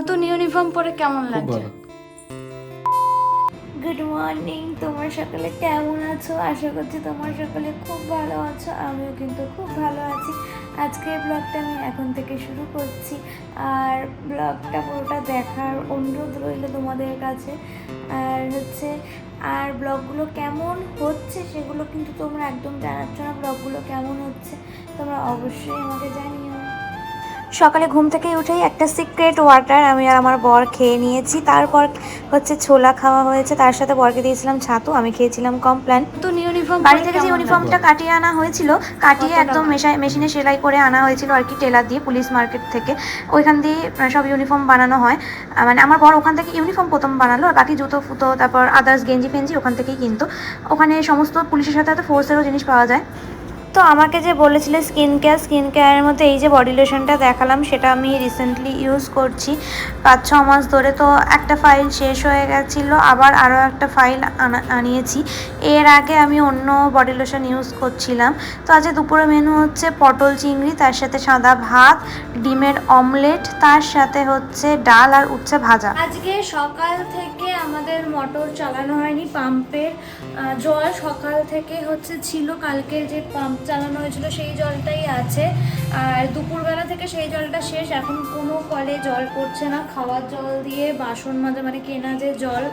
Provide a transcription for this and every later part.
নতুন ইউনিফর্ম পরে কেমন লাগছে? গুড মর্নিং, তোমার সকলে কেমন আছো? আশা করছি তোমার সকলে খুব ভালো আছো। আমিও কিন্তু খুব ভালো আছি। আজকের ব্লগটা আমি এখন থেকে শুরু করছি, আর ব্লগটা পুরোটা দেখার অনুরোধ রইল তোমাদের কাছে। আর ব্লগগুলো কেমন হচ্ছে সেগুলো কিন্তু তোমরা একদম জানাচ্ছ না। ব্লগগুলো কেমন হচ্ছে তোমরা অবশ্যই আমাকে জানিও। সকালে ঘুম থেকে উঠেই একটা সিক্রেট ওয়াটার আমি আর আমার বর খেয়ে নিয়েছি। তারপর ছোলা খাওয়া হয়েছে, তার সাথে বরকে দিয়েছিলাম ছাতু, আমি খেয়েছিলাম কমপ্ল্যান। নতুন ইউনিফর্ম বাড়ি থেকে যে ইউনিফর্মটা কাটিয়ে আনা হয়েছিল, কাটিয়ে একদম মেশিনে সেলাই করে আনা হয়েছিল আর কি, টেলার দিয়ে, পুলিশ মার্কেট থেকে। ওইখান দিয়ে সব ইউনিফর্ম বানানো হয়। মানে আমার বর ওখান থেকে ইউনিফর্ম প্রথম বানালো, আর বাকি জুতো ফুতো তারপর আদার্স গেঞ্জি ফেঞ্জি ওখান থেকেই কিনতো। ওখানে সমস্ত পুলিশের সাথে হয়তো ফোর্সেরও জিনিস পাওয়া যায়। তো আমাকে যে বলেছিলে স্কিন কেয়ারের মধ্যে এই যে বডি লোশনটা দেখালাম, সেটা আমি রিসেন্টলি ইউজ করছি 5-6 মাস ধরে। তো একটা ফাইল শেষ হয়ে গেছিলো, আবার আরও একটা ফাইল আনিয়েছি। এর আগে আমি অন্য বডি লোশন ইউজ করছিলাম। তো আজকে দুপুরে মেনু হচ্ছে পটল চিংড়ি, তার সাথে সাদা ভাত, ডিমের অমলেট, তার সাথে হচ্ছে ডাল আর উচ্ছে ভাজা। আজকে সকাল থেকে আমাদের মোটর চালানো হয়নি, পাম্পের জল সকাল থেকে ছিল, কালকে যে পাম্প চালানো হয়েছিল সেই জলটাই আছে। আর দুপুরবেলা থেকে সেই জলটা শেষ, এখন কোনো কলে জল পড়ছে না। খাওয়ার জল দিয়ে বাসন মাজা, মানে কেনা যে জল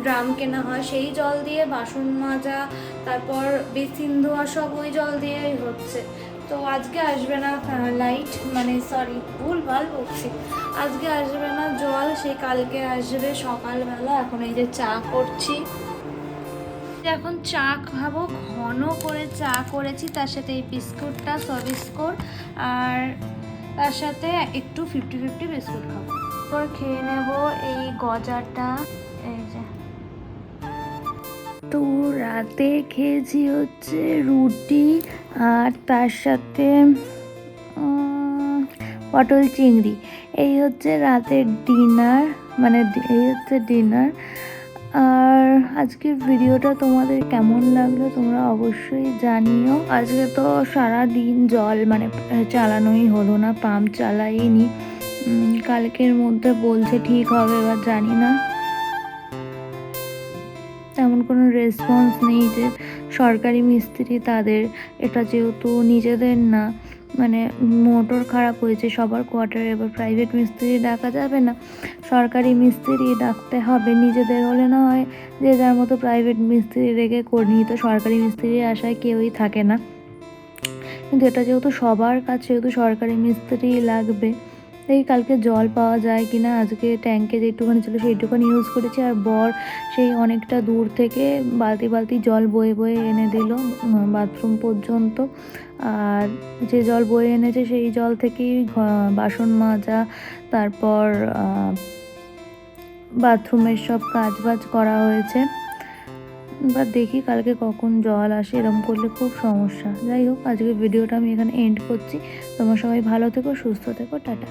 ড্রাম কেনা হয় সেই জল দিয়ে বাসন মাজা, তারপর বেসিন ধোয়া, সব ওই জল দিয়েই হচ্ছে। তো আজকে আসবে না লাইট, মানে সরি ভুলভাল বলছি, আজকে আসবে না জল, সেই কালকে আসবে সকালবেলা। এখন এই যে চা করছি, এখন চা খাবো, ঘন করে চা করেছি, তার সাথে এই বিস্কুটটা সবিস্কুট, আর তার সাথে একটু 50-50 বিস্কুট খাবো। তারপর খেয়ে নেব এই গজাটা, এই যে। তো রাতে খেয়েছি হচ্ছে রুটি, আর তার সাথে পটল চিংড়ি। এই হচ্ছে রাতের ডিনার, মানে এই হচ্ছে ডিনার। আর আজকের ভিডিওটা তোমাদের কেমন লাগলো তোমরা অবশ্যই জানিও। আজকে তো সারা দিন জল মানে চালানোই হলো না, পাম্প চালাইনি। কালকের মধ্যে বলছে ঠিক হবে, এবার জানি না। তেমন কোনো রেসপন্স নেই যে সরকারি মিস্ত্রি, তাদের এটা যেহেতু নিজেদের না, মানে মোটর খারাপ হয়েছে সবার কোয়ার্টারে, এবার প্রাইভেট মিস্ত্রি ডাকা যাবে না, সরকারি মিস্ত্রি ডাকতে হবে। নিজেদের হলে না হয় যে যার মতো প্রাইভেট মিস্ত্রি রেখে করে নিত, সরকারি মিস্ত্রির আশায় কেউই থাকে না। কিন্তু এটা যেহেতু সবার কাছে, যেহেতু সরকারি মিস্ত্রি লাগবে, দেখি কালকে জল পাওয়া যায় কিনা। আজকে ট্যাঙ্কে যেটুখানি ছিল সেইটুখানি ইউজ করেছি, আর বর সেই অনেকটা দূর থেকে বালতি বালতি জল বয়ে বয়ে এনে দিল বাথরুম পর্যন্ত। আর যে জল বয়ে এনেছে সেই জল থেকেই বাসন মাজা, তারপর বাথরুমের সব কাজ বাজ করা হয়েছে। এবার দেখি কালকে কখন জল আসে, এরকম করলে খুব সমস্যা। যাই হোক, আজকে ভিডিওটা আমি এখানে এন্ড করছি। তোমরা সবাই ভালো থেকো, সুস্থ থেকো, টাটা।